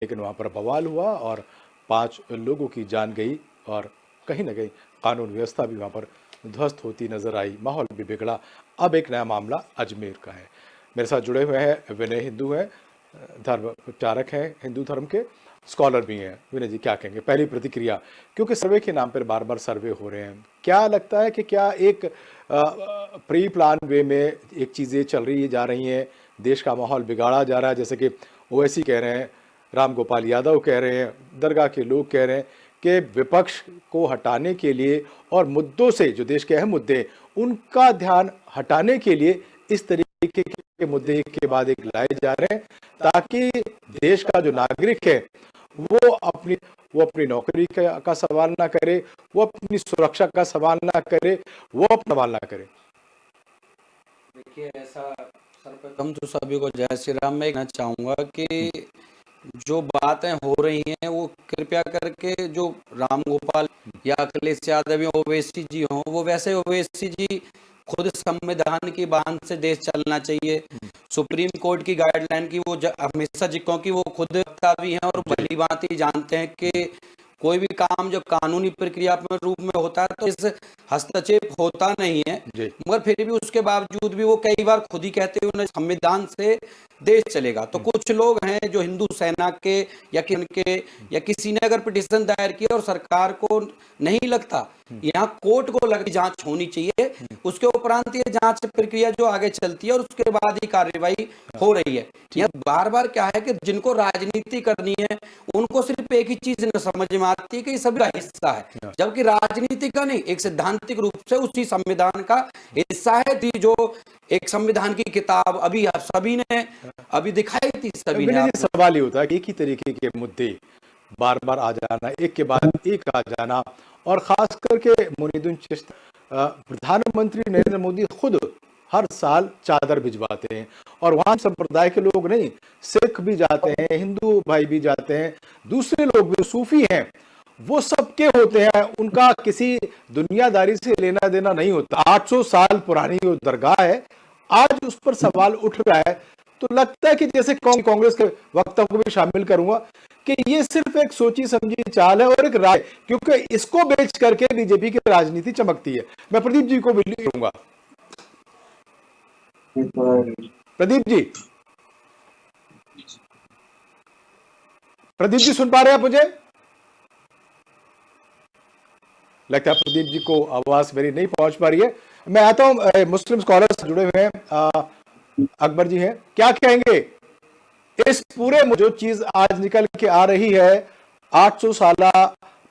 लेकिन वहाँ पर बवाल हुआ और 5 लोगों की जान गई और कहीं न कहीं कानून व्यवस्था भी वहाँ पर ध्वस्त होती नज़र आई, माहौल भी बिगड़ा। अब एक नया मामला अजमेर का है। मेरे साथ जुड़े हुए हैं विनय हिंदू हैं, धर्म प्रचारक हैं, हिंदू धर्म के स्कॉलर भी हैं। विनय जी क्या कहेंगे? पहली प्रतिक्रिया, क्योंकि सर्वे के नाम पर बार-बार सर्वे हो रहे हैं। क्या लगता है कि क्या एक प्री प्लान वे में एक चीज़ें चल रही जा रही हैं, देश का माहौल बिगाड़ा जा रहा है, जैसे कि ओवैसी कह रहे हैं, राम गोपाल यादव कह रहे हैं, दरगाह के लोग कह रहे हैं कि विपक्ष को हटाने के लिए और मुद्दों से, जो देश के अहम मुद्दे हैं, उनका ध्यान हटाने के लिए इस तरीके के मुद्दे एक के बाद एक लाए जा रहे हैं, ताकि देश का जो नागरिक है वो अपनी नौकरी का सवाल ना करे, वो अपनी सुरक्षा का सवाल ना करे, वो अपना सवाल ना करे। देखिए, ऐसा सर्वप्रथम तो सभी को जय श्री राम। मैं कहना चाहूँगा कि जो बातें हो रही हैं वो कृपया करके जो राम गोपाल या अखिलेश यादव या ओवैसी जी हों, वो वैसे ओवैसी जी खुद संविधान की बांध से देश चलना चाहिए। सुप्रीम कोर्ट की गाइडलाइन की वो हमेशा जी, क्योंकि वो खुद वक्ता भी हैं और भली भांति जानते हैं कि कोई भी काम जो कानूनी प्रक्रिया में रूप में होता है तो इस हस्तक्षेप होता नहीं है, मगर फिर भी उसके बावजूद भी वो कई बार खुद ही कहते हैं संविधान से देश चलेगा। तो कुछ लोग हैं जो हिंदू सेना के या किसी ने अगर पिटीशन दायर किया और सरकार को नहीं लगता यहाँ कोर्ट को लगी जांच होनी चाहिए, उसके उपरांत ये जांच प्रक्रिया जो आगे चलती है और उसके बाद ही कार्रवाई हो रही है। यह बार बार क्या है कि जिनको राजनीति करनी है उनको सिर्फ एक ही चीज न समझ में आती है कि ये सभी का हिस्सा है, जबकि राजनीति का नहीं, एक सैद्धांतिक रूप से उसी संविधान का हिस्सा है। जो एक संविधान की किताब अभी सभी ने अभी दिखाई थी, सभी ने। सवाल ये होता है कि एक ही तरीके के मुद्दे बार बार आ जाना, एक के बाद एक आ जाना, और खास करके मुनीदुन चिश्ती, प्रधानमंत्री नरेंद्र मोदी खुद हर साल चादर भिजवाते हैं और वहां संप्रदाय के लोग नहीं, सिख भी जाते हैं, हिंदू भाई भी जाते हैं, दूसरे लोग भी, सूफी हैं, वो सबके होते हैं, उनका किसी दुनियादारी से लेना देना नहीं होता। 800 साल पुरानी जो दरगाह है, आज उस पर सवाल उठ रहा है, तो लगता है कि जैसे कांग्रेस के वक्तव्य को भी शामिल करूंगा कि ये सिर्फ एक सोची समझी चाल है और एक राय, क्योंकि इसको बेच करके बीजेपी की राजनीति चमकती है। मैं प्रदीप जी को भी लूंगा। प्रदीप जी सुन पा रहे हैं आप मुझे? लगता है प्रदीप जी को आवाज मेरी नहीं पहुंच पा रही है। मैं आता हूं, मुस्लिम स्कॉलर्स जुड़े हुए हैं, अकबर जी हैं, क्या कहेंगे इस पूरे जो चीज आज निकल के आ रही है? 800 साल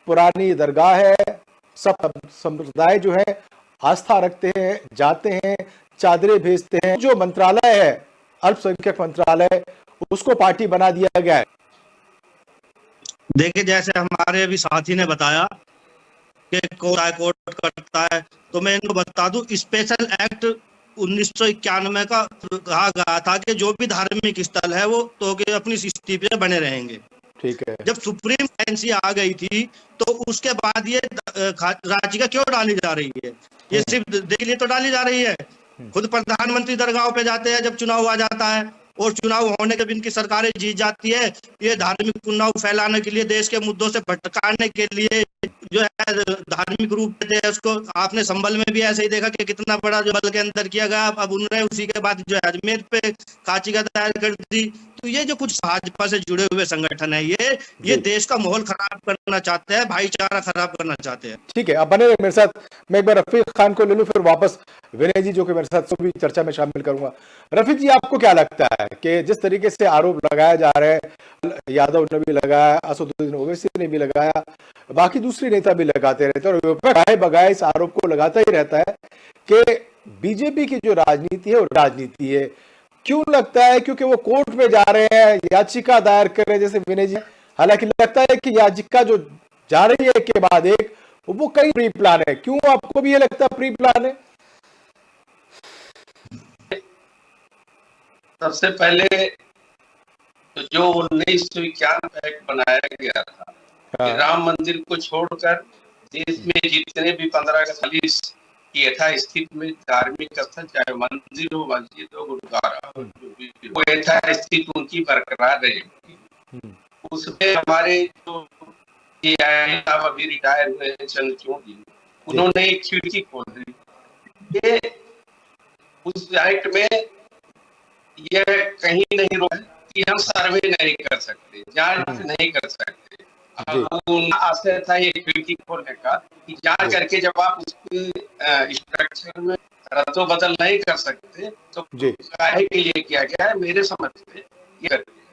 पुरानी दरगाह है, सब संप्रदाय जो है आस्था रखते हैं, जाते हैं, चादरें भेजते हैं, जो मंत्रालय है अल्पसंख्यक मंत्रालय, उसको पार्टी बना दिया गया है। देखिए, जैसे हमारे अभी साथी ने बताया कि कोर्ट करता है, तो मैं इनको बता दूं, स्पेशल एक्ट 1991 का कहा गया था कि जो भी धार्मिक स्थल है वो तो अपनी स्थिति पे बने रहेंगे। ठीक है। जब सुप्रीम एजेंसी आ गई थी तो उसके बाद ये याचिका क्यों डाली जा रही है? ये सिर्फ देख लिए तो डाली जा रही है। खुद प्रधानमंत्री दरगाहों पे जाते हैं जब चुनाव आ जाता है, और चुनाव होने के बाद इनकी सरकारें जीत जाती है, ये धार्मिक उन्नाव फैलाने के लिए, देश के मुद्दों से भटकाने के लिए जो है धार्मिक रूप देते हैं उसको। आपने संभल में भी ऐसे ही देखा कि कितना बड़ा जो बल के अंदर किया गया। अब उन्होंने उसी के बाद जो है अजमेर पे याचिका दायर कर दी। तो ये जो कुछ भाजपा से जुड़े हुए संगठन है, ये देश का माहौल खराब करना चाहते हैं, भाईचारा खराब करना चाहते हैं। ठीक है, अब बने मेरे साथ। मैं एक बार रफीक खान को ले लूं, फिर वापस विनय जी जो कि मेरे साथ भी चर्चा में शामिल करूंगा। रफीक जी, आपको क्या लगता है कि जिस तरीके से आरोप लगाया जा रहा है, यादव ने भी लगाया, असदुद्दीन ओवैसी ने भी लगाया, बाकी दूसरे नेता भी लगाते रहते हैं, और विपक्ष बगाए इस आरोप को लगाता ही रहता है कि बीजेपी की जो राजनीति है वो राजनीति है। क्यों लगता है? क्योंकि वो कोर्ट में जा रहे हैं, याचिका दायर कर रहे हैं, जैसे विनय जी। हालांकि लगता है कि याचिका जो जा रही है एक के बाद एक, वो कई प्री प्लान है। क्यों आपको भी ये लगता है प्री प्लान है? सबसे पहले तो जो 1951 एक्ट बनाया गया था, कि राम मंदिर को छोड़कर देश में जितने भी 15 अगस्त की यथास्थिति में धार्मिक स्थल, चाहे मंदिर हो, मस्जिद हो, गुरुद्वारा हो, वो यथास्थिति उनकी बरकरार रहेगी। उसमें हमारे जो AI साहब अभी रिटायर हुए हैं चंद्रचूड़ जी, उन्होंने एक खिड़की खोल दी। ये उस एक्ट में यह कहीं नहीं रोका है कि हम सर्वे नहीं कर सकते, जांच नहीं कर सकते। जी अब उनका आशय था ये खिड़की खोलने का कि जांच जी करके जब आप उसकी स्ट्रक्चर में रद्दो बदल नहीं कर सकते तो जी काहे के लिए किया गया है, मेरे समझ में ये कर दिया है।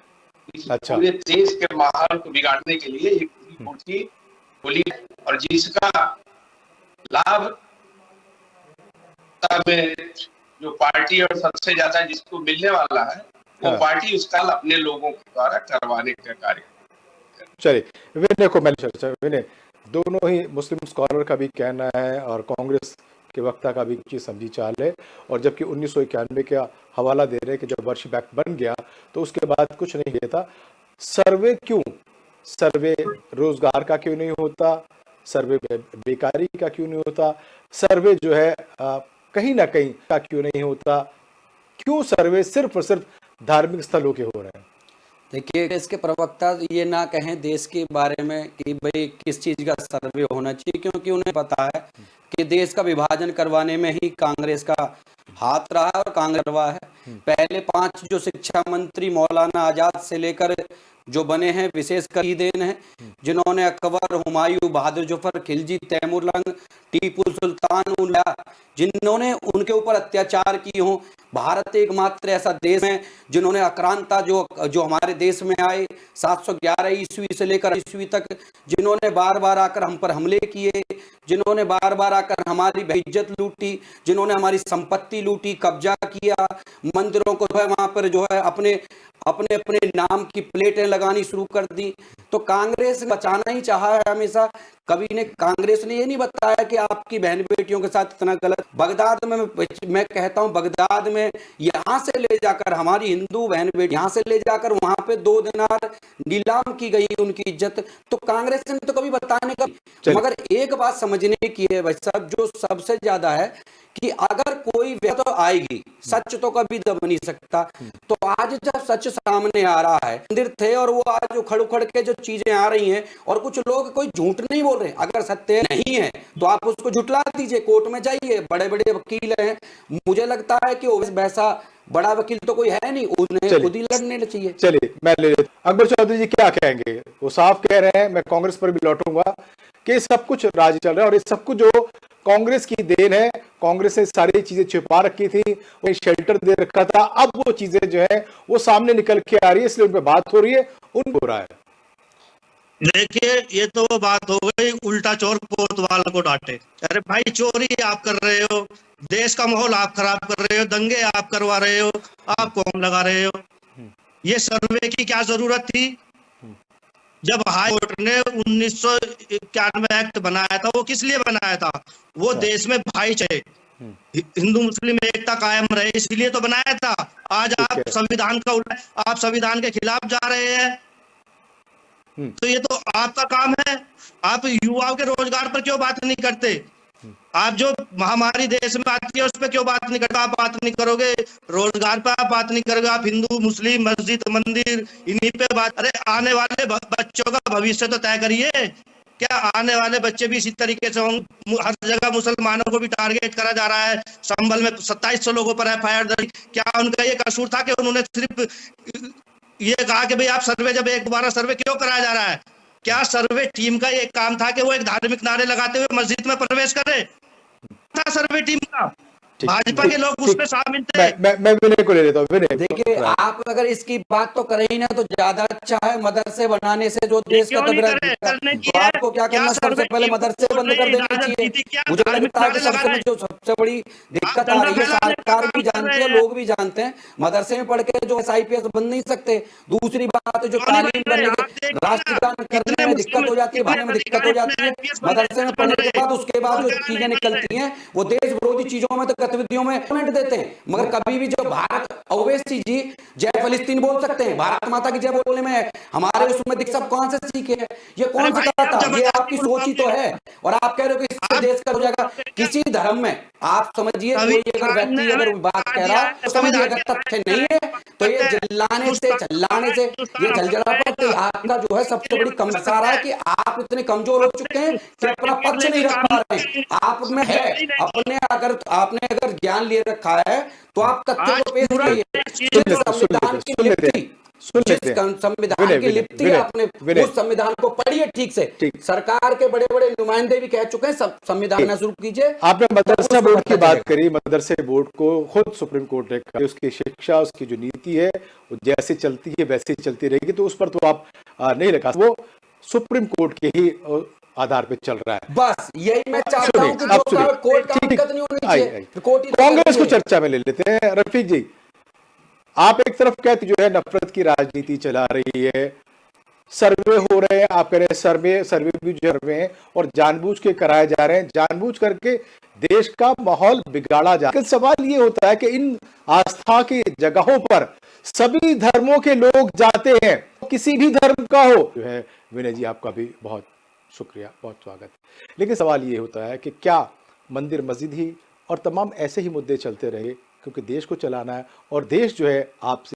इस अच्छा पूरे देश के माहौल को बिगाड़ने के लिए एक पूरी खुली और जिसका लाभ में जो पार्टी और सबसे ज्यादा जिसको मिलने वाला है वो हाँ पार्टी उसका अपने लोगों के द्वारा करवाने का कार्य। चलिए विनय को मैंने चर्चा विनय दोनों ही मुस्लिम स्कॉलर का भी कहना है और कांग्रेस के वक्ता का भी चीज समझी चाल है और जबकि 1991 का हवाला दे रहे हैं कि जब वर्ष बैंक बन गया तो उसके बाद कुछ नहीं किया था। सर्वे क्यों, सर्वे रोजगार का क्यों नहीं होता, सर्वे बेकारी का क्यों नहीं होता, सर्वे जो है कहीं ना कहीं का क्यों नहीं होता, क्यों सर्वे सिर्फ और सिर्फ धार्मिक स्थलों के हो रहे हैं? देखिए, इसके प्रवक्ता ये ना कहें देश के बारे में कि भाई किस चीज़ का सर्वे होना चाहिए, क्योंकि उन्हें पता है कि देश का विभाजन करवाने में ही कांग्रेस का हाथ रहा है और कांग्रेस रहा है। पहले 5 जो शिक्षा मंत्री मौलाना आजाद से लेकर जो बने हैं विशेषकर ही देन है, जिन्होंने अकबर, हुमायूं, बहादुर जफर, खिलजी, तैमूरलंग, टीपू सुल्तान, जिन्होंने उनके ऊपर अत्याचार किए हों। भारत एकमात्र ऐसा देश है जिन्होंने आक्रांता जो हमारे देश में आए 711 ईस्वी से लेकर ईस्वी तक, जिन्होंने बार बार आकर हम पर हमले किए, जिन्होंने बार बार आकर हमारी बेइज्जत लूटी, जिन्होंने हमारी संपत्ति लूटी, कब्जा किया, मंदिरों को जो है वहां पर जो है अपने अपने अपने नाम की प्लेटें लगानी शुरू कर दी। तो कांग्रेस बचाना ही चाहा है हमेशा। कभी ने कांग्रेस ने ये नहीं बताया कि आपकी बहन बेटियों के साथ इतना गलत। बगदाद में मैं कहता हूं, बगदाद में यहाँ से ले जाकर हमारी हिंदू बहन बेटी यहाँ से ले जाकर वहां पे 2 दिनार नीलाम की गई उनकी इज्जत। तो कांग्रेस ने तो कभी बताने का, मगर एक बात समझने की है भाई साहब, जो सबसे ज्यादा है कि अगर कोई तो आएगी, सच तो कभी दब नहीं सकता। तो आज जब सच सामने आ रहा है, मंदिर थे और वो आज उखड़ उखड़ के जो चीजें आ रही हैं और कुछ लोग कोई झूठ नहीं बोल रहे, अगर सत्य नहीं है तो आप उसको झुटला दीजिए, कोर्ट में जाइए, बड़े बड़े वकील हैं। मुझे लगता है कि वैसा बड़ा वकील तो कोई है नहीं, उन्हें खुद ही लड़ने चाहिए। चलिए मैं ले लेता हूं। अकबर चौधरी जी क्या कहेंगे? वो साफ कह रहे हैं, मैं कांग्रेस पर भी लौटूंगा, कि सब कुछ राज चल रहा है और ये सब कुछ जो कांग्रेस की देन है, कांग्रेस ने सारी चीजें छिपा रखी थी, वो शेल्टर दे रखा था, अब वो चीजें जो है वो सामने निकल के आ रही है, इसलिए उन पर बात हो रही है, उन हो रहा है। देखिए, ये तो वो बात हो गई उल्टा चोर कोतवाल को डांटे। अरे भाई, चोरी आप कर रहे हो, देश का माहौल आप खराब कर रहे हो, दंगे आप करवा रहे हो, आप कौन लगा रहे हो? ये सर्वे की क्या जरूरत थी? जब हाई कोर्ट ने 1991 एक्ट बनाया था, वो किस लिए बनाया था? वो देश में भाईचारे, हिंदू मुस्लिम एकता कायम रहे, इसलिए तो बनाया था। आज आप संविधान का आप संविधान के खिलाफ जा रहे हैं, तो ये तो आपका काम है। आप युवाओं के रोजगार पर क्यों बात नहीं करते? आप जो महामारी देश में आती है उस पर क्यों बात नहीं करते? आप बात नहीं करोगे रोजगार पर, आप बात नहीं करोगे, आप हिंदू मुस्लिम मस्जिद मंदिर इन्हीं पे बात। अरे आने वाले बच्चों का भविष्य तो तय करिए। क्या आने वाले बच्चे भी इसी तरीके से होंगे? हर जगह मुसलमानों को भी टारगेट करा जा रहा है। संभल में 2700 लोगों पर FIR दर्ज। क्या उनका ये कसूर था कि उन्होंने सिर्फ ये कहा कि भाई आप सर्वे, जब एक दोबारा सर्वे क्यों कराया जा रहा है? क्या सर्वे टीम का एक काम था कि वो एक धार्मिक नारे लगाते हुए मस्जिद में प्रवेश करे? था सर्वे टीम का? भाजपा के लोग उसमें शामिल थे। मैं विनय को ले लेता हूँ। विनय, देखिए, आप अगर इसकी बात तो करें ही ना तो ज्यादा अच्छा है। मदरसे बनाने से जो देश का तो आपको क्या करना, सबसे पहले मदरसे बंद कर देने चाहिए। मुझे लगता है कि सबसे बड़ी दिक्कत आ रही है, सरकार भी जानती है, लोग भी जानते हैं, मदरसे में पढ़ के जो SIPS बन नहीं सकते। दूसरी बात जो तालीम करने के राष्ट्रगान करने में दिक्कत हो जाती है, भाषण में दिक्कत हो जाती है। मदरसे में पढ़ने के बाद उसके बाद जो चीजें निकलती हैं वो देश विरोधी चीजों में तो गतिविधियों में कमेंट देते हैं। मगर कभी भी जो भारत, ओवैसी जी जय फिलिस्तीन बोल सकते हैं, भारत माता की जय बोलने में हमारे उसमें दिक्कत कौन से सीखे है? ये कौन सा था? ये आपकी सोच ही तो है। और आप कह रहे हो कि इससे देश का हो जाएगा। किसी धर्म में आप समझिए, कोई अगर व्यक्ति अगर बात कह रहा है तो समझिए अगर तथ्य नहीं है तो ये चिल्लाने से चिल्लाने से ये जलजलापट आपका जो है सबसे बड़ी कमसारा है कि आप इतने कमजोर हो चुके हैं कि अपना पक्ष नहीं रख पा रहे हैं। आप में है अपने, अगर आपने अगर ज्ञान ले रखा है तो आप तथ्य को पेश करिए। संविधान की लिपि, जिस संविधान की लिपि आपने उस संविधान को पढ़िए ठीक से। सरकार के बड़े बड़े नुमाइंदे भी कह चुके हैं संविधान शुरू कीजिए। आपने मदरसा बोर्ड की बात करी, मदरसे बोर्ड को खुद सुप्रीम कोर्ट ने कहा उसकी शिक्षा, उसकी जो नीति है वो जैसे चलती है वैसे ही चलती रहेगी, तो उस पर तो आप नहीं लगा, वो सुप्रीम कोर्ट के ही आधार पे चल रहा है। बस यही मैं चाहता हूं कि कोर्ट का दिक्कत नहीं होनी चाहिए। कांग्रेस को चर्चा में ले लेते हैं। रफीक जी, आप एक तरफ कहते जो है नफरत की राजनीति चला रही है, सर्वे हो रहे हैं, आप कह रहे हैं सर्वे भी जो रहे हैं और जानबूझ के कराए जा रहे हैं, जानबूझ करके देश का माहौल बिगाड़ा जा रहा है। लेकिन सवाल ये होता है कि इन आस्था की जगहों पर सभी धर्मों के लोग जाते हैं, किसी भी धर्म का हो। जो है विनय जी, आपका भी बहुत शुक्रिया, बहुत स्वागत। लेकिन सवाल ये होता है कि क्या मंदिर मस्जिद ही और तमाम ऐसे ही मुद्दे चलते रहे, क्योंकि देश को चलाना है और देश जो है आपसे